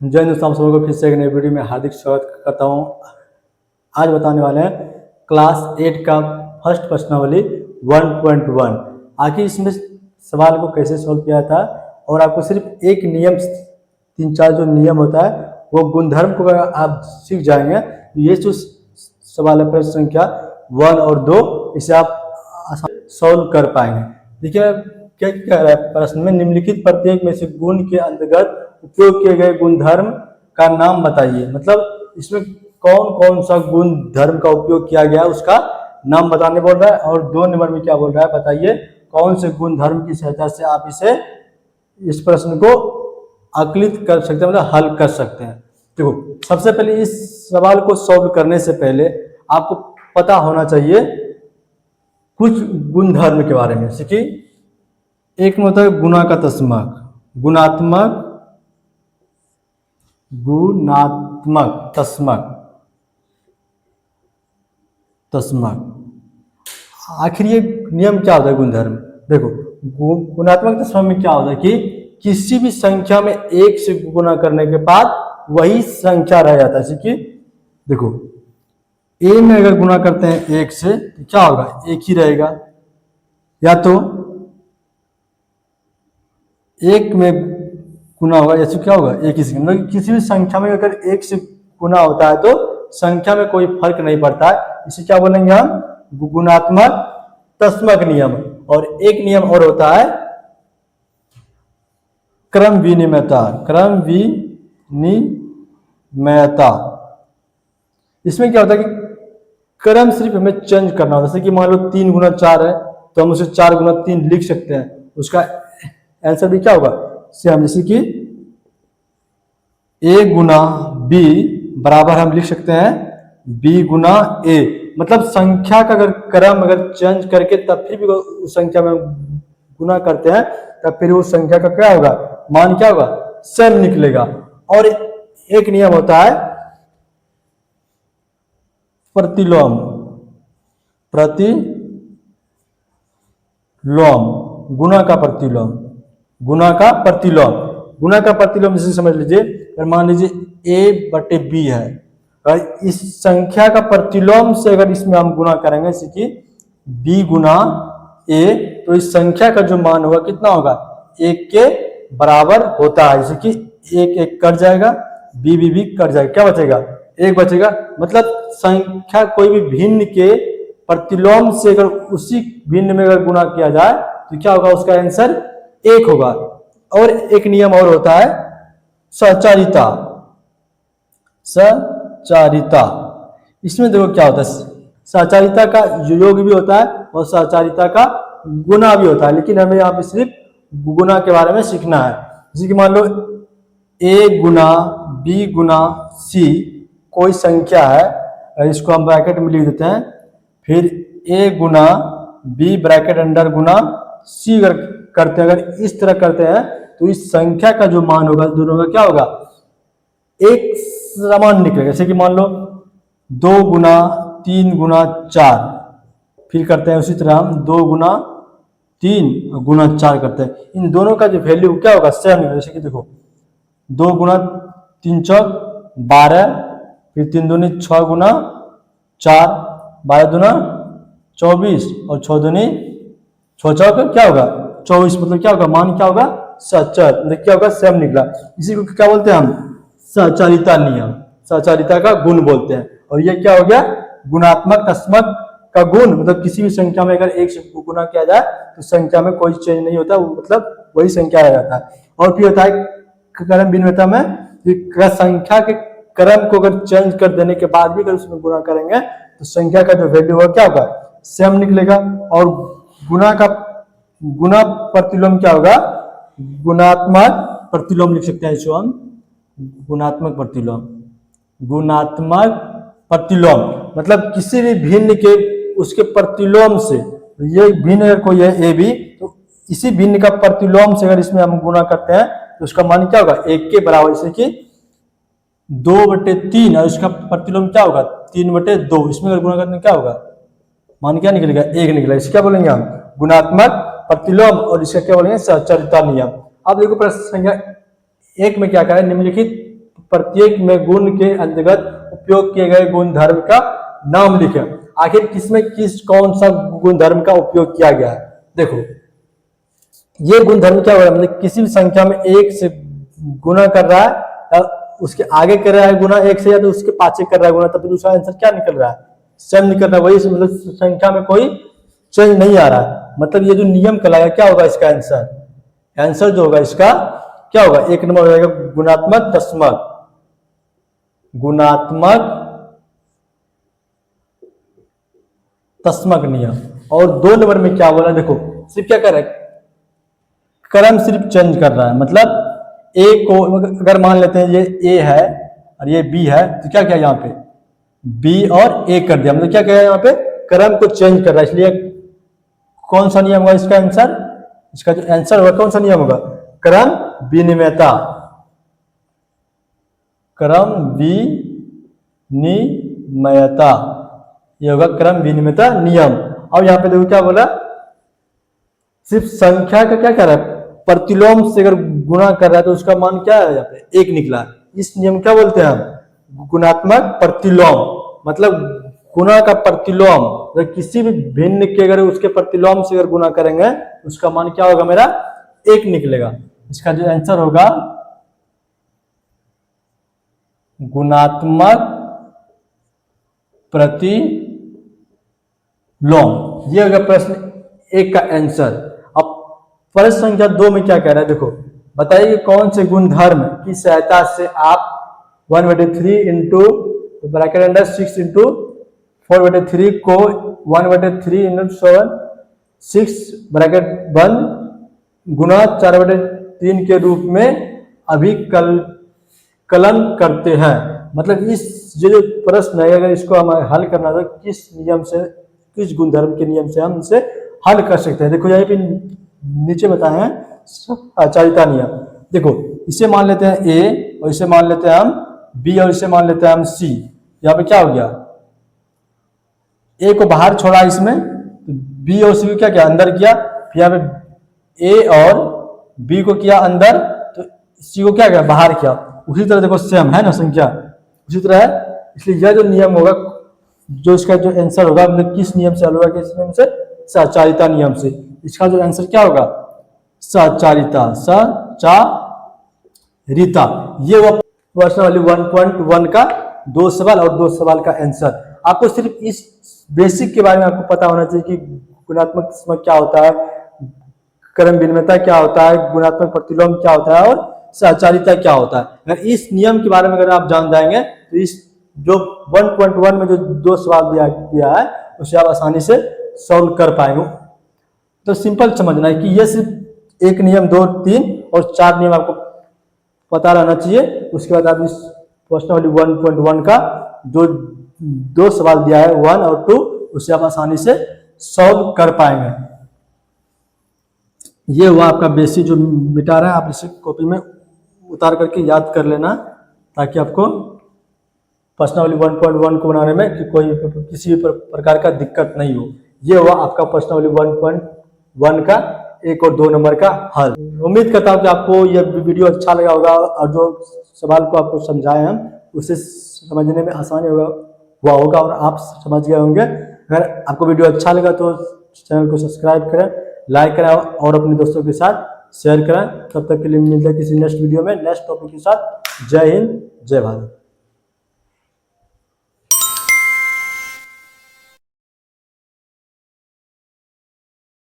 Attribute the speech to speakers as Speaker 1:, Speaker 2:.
Speaker 1: जय हिंद दोस्तों, सबको फिर से एक नई वीडियो में हार्दिक स्वागत करता हूँ। आज बताने वाले हैं क्लास 8 का फर्स्ट प्रश्नावली 1.1। आखिर इसमें सवाल को कैसे सॉल्व किया था और आपको सिर्फ एक नियम, 3-4 जो नियम होता है वो गुणधर्म को अगर आप सीख जाएंगे, ये जो सवाल है प्रश्न संख्या 1 और 2, इसे आप सॉल्व कर पाएंगे। देखिए क्या कह रहा है प्रश्न में, निम्नलिखित प्रत्येक में से गुण के अंतर्गत उपयोग किए गए गुणधर्म का नाम बताइए। मतलब इसमें कौन कौन सा गुण धर्म का उपयोग किया गया उसका नाम बताने बोल रहा है। और 2 नंबर में क्या बोल रहा है, बताइए कौन से गुण धर्म की सहायता से आप इस प्रश्न को आकलित कर सकते हैं, मतलब हल कर सकते हैं। देखो, सबसे पहले इस सवाल को सॉल्व करने से पहले आपको पता होना चाहिए कुछ गुणधर्म के बारे में। जैसे एक में होता है गुणा का तस्मक, गुणात्मक तस्मक। आखिर ये नियम क्या होता है गुणधर्म? देखो, गुणात्मक तस्मक में क्या होता है कि किसी भी संख्या में 1 से गुणा करने के बाद वही संख्या रह जाता है। जैसे कि देखो, a में अगर गुणा करते हैं 1 से तो क्या होगा, 1 ही रहेगा। या तो 1 में गुना होगा, जैसे क्या होगा, 1 ही से। मतलब किसी भी संख्या में अगर 1 से गुना होता है तो संख्या में कोई फर्क नहीं पड़ता है। इसे क्या बोलेंगे हम, गुणात्मक तस्मक नियम। और एक नियम और होता है क्रम विनिमयता। इसमें क्या होता है कि क्रम सिर्फ हमें चेंज करना होता है। जैसे कि मान लो 3 गुना 4 है तो हम उसे 4 गुना 3 लिख सकते हैं, उसका आंसर भी क्या होगा, सेम। जैसे कि a गुना b बराबर हम लिख सकते हैं b गुना a। मतलब संख्या का अगर क्रम अगर चेंज करके तब फिर भी उस संख्या में गुना करते हैं तब फिर उस संख्या का क्या होगा, मान क्या होगा, सेम निकलेगा। और एक नियम होता है प्रतिलोम, गुणा का प्रतिलोम जैसे समझ लीजिए, अगर मान लीजिए a/b है और इस संख्या का प्रतिलोम से अगर इसमें हम गुणा करेंगे, जैसे कि b गुना a, तो इस संख्या का जो मान होगा कितना होगा, 1 के बराबर होता है। जैसे कि 1 कट जाएगा, b कट जाएगा, क्या बचेगा, 1 बचेगा। मतलब संख्या कोई भी भिन्न के प्रतिलोम से अगर उसी भिन्न में अगर गुणा किया जाए तो क्या होगा, उसका आंसर 1 होगा। और एक नियम और होता है सचारिता। इसमें देखो क्या होता है, सचारिता का योग भी होता है और सचारिता का गुना भी होता है, लेकिन हमें यहाँ पे सिर्फ गुना के बारे में सीखना है। जैसे कि मान लो a Guna b Guna c कोई संख्या है, इसको हम ब्रैकेट में लिख देते हैं, फिर a Guna b bracket under Guna c अगर करते हैं, अगर इस तरह करते हैं तो इस संख्या का जो मान होगा दोनों का क्या होगा, एक समान निकलेगा। जैसे कि मान लो 2 गुना 3 गुना 4, फिर करते हैं उसी तरह हम 2 गुना 3 गुना 4 करते हैं, इन दोनों का जो वैल्यू क्या होगा, सेम निकलेगा। जैसे कि देखो 2 गुना 3 चौक 12, फिर 3 दूनी 6 गुना 4, 12 दूना 24 और 6 दूनी 6 चौक क्या होगा 24। मतलब क्या होगा, मान क्या होगा, सचर, मतलब क्या होगा, सेम निकला। इसी को क्या बोलते हैं हम, सचारिता नियम, सचारिता का गुण बोलते हैं। और ये क्या हो गया, गुणात्मक तस्मक का गुण। मतलब किसी भी संख्या में अगर 1 से गुना किया जाए तो संख्या में कोई चेंज नहीं होता, मतलब वही संख्या रह जाता है। और फिर होता है क्रम विनिमयता में, संख्या के क्रम को अगर चेंज कर देने के बाद भी अगर उसमें गुणा करेंगे तो संख्या का जो वैल्यू होगा क्या होगा, सेम निकलेगा। और गुना प्रतिलोम क्या होगा, गुणात्मक प्रतिलोम लिख सकते हैं इसको हम, गुणात्मक प्रतिलोम। मतलब किसी भी भिन्न के उसके प्रतिलोम से, ये भिन्न अगर कोई है a b, तो इसी भिन्न का प्रतिलोम से अगर इसमें हम गुणा करते हैं तो उसका मान क्या होगा, 1 के बराबर। जैसे कि 2/3 और इसका प्रतिलोम क्या होगा, 3/2, इसमें अगर गुणा करते हैं क्या होगा, मान क्या निकलेगा, 1 निकलेगा। इसे क्या बोलेंगे हम, गुणात्मक प्रतिलोम। और इसका क्या बोलेंगे, सचारिता नियम। अब देखो प्रश्न संख्या 1 में क्या कहा है, निम्नलिखित प्रत्येक में गुण के अंतर्गत उपयोग किए गए गुण धर्म का नाम लिखें। आखिर किसमें कौन सा गुण धर्म का उपयोग किया गया है? देखो ये गुण धर्म क्या हो रहा है, मतलब किसी भी संख्या में एक से गुना कर रहा है या उसके आगे कर रहा है गुना एक से, या तो उसके पाछे कर रहा है गुना, तब दूसरा आंसर क्या निकल रहा है? सेम निकल रहा है। वही मतलब संख्या में कोई चेंज नहीं आ रहा है। मतलब ये जो नियम कहलाएगा, क्या होगा इसका आंसर जो होगा इसका क्या होगा? एक नंबर हो जाएगा गुणात्मक तस्मक नियम। और 2 नंबर में क्या बोला, देखो सिर्फ क्या कर रहा है, क्रम सिर्फ चेंज कर रहा है। मतलब ए को अगर मान लेते हैं ये ए है और ये बी है, तो क्या किया यहाँ पे बी और ए कर दिया, मतलब क्या किया यहाँ पे क्रम को चेंज कर रहा है। इसलिए कौन सा नियम होगा इसका आंसर? इसका जो आंसर होगा कौन सा नियम होगा? क्रम विनिमयता ये होगा क्रम विनिमयता नियम। अब यहाँ पे देखो क्या बोला, सिर्फ संख्या का क्या कर रहा है, प्रतिलोम से अगर गुणा कर रहा है तो उसका मान क्या है, यहाँ पे 1 निकला। इस नियम क्या बोलते हैं हम? गुणात्मक प्रतिलोम। मतलब गुणा का प्रतिलोम, अगर किसी भी भिन्न के अगर उसके प्रतिलोम से अगर गुणा करेंगे उसका मान क्या होगा? मेरा 1 निकलेगा। इसका जो आंसर होगा गुणात्मक प्रतिलोम। ये होगा प्रश्न 1 का आंसर। अब प्रश्न संख्या 2 में क्या कह रहा है, देखो बताइए कि कौन से गुण धर्म की सहायता से आप 1/3 इंटू ब्रैकेट अंडर 6 इंटू 4/3 को 1/3 इंटू 7 6 ब्रैकेट बंद गुना 4/3 के रूप में अभिकलन करते हैं। मतलब इस जो प्रश्न है, अगर इसको हमें हल करना तो किस गुणधर्म के नियम से हम इसे हल कर सकते हैं? देखो यहाँ पे नीचे बताए हैं आचार्यता नियम। देखो इसे मान लेते हैं ए और इसे मान लेते हैं हम बी और इसे मान लेते हैं हम सी। यहाँ पे क्या हो गया, ए को बाहर छोड़ा इसमें, तो बी और सी को क्या किया, अंदर किया। फिर यहाँ पे ए और बी को किया अंदर, तो सी को क्या किया, बाहर किया। उसी तरह देखो सेम है ना संख्या, उसी तरह है। इसलिए यह जो नियम होगा, जो इसका जो आंसर होगा, मतलब किस नियम से हल होगा, किस नियम से? सचारिता नियम से। इसका जो आंसर क्या होगा? सचारिता, सचारिता। ये वो प्रश्न वाली 1.1 का 2 सवाल और 2 सवाल का आंसर। आपको सिर्फ इस बेसिक के बारे में आपको पता होना चाहिए कि गुणात्मक तस्मक क्या होता है, क्रम विनिमयता क्या होता है, गुणात्मक प्रतिलोम क्या होता है और सचारिता क्या होता है। अगर इस नियम के बारे में अगर आप जान जाएंगे तो इस जो 1.1 में जो 2 सवाल दिया गया है उसे आप आसानी से सॉल्व कर पाएंगे। तो सिंपल समझना है कि ये सिर्फ 1 नियम 2 3 और 4 नियम आपको पता रहना चाहिए। उसके बाद आप इस प्रश्नावली 1.1 का जो 2 सवाल दिया है 1 और 2 उसे आप आसानी से सॉल्व कर पाएंगे। ये हुआ आपका बेसिक जो मिटा रहा है, आप इसे कॉपी में उतार करके याद कर लेना, ताकि आपको प्रश्नावली 1.1 को बनाने में कि कोई किसी भी प्रकार का दिक्कत नहीं हो। ये हुआ आपका प्रश्नावली 1.1 का 1 और 2 नंबर का हल। उम्मीद करता हूँ कि आपको यह वीडियो अच्छा लगा होगा और जो सवाल को आपको समझाए हम उसे समझने में आसानी हुआ होगा और आप समझ गए होंगे। अगर आपको वीडियो अच्छा लगा तो चैनल को सब्सक्राइब करें, लाइक करें और अपने दोस्तों के साथ शेयर करें। तब तक के लिए मिलते हैं किसी नेक्स्ट वीडियो में नेक्स्ट टॉपिक के साथ। जय हिंद, जय भारत।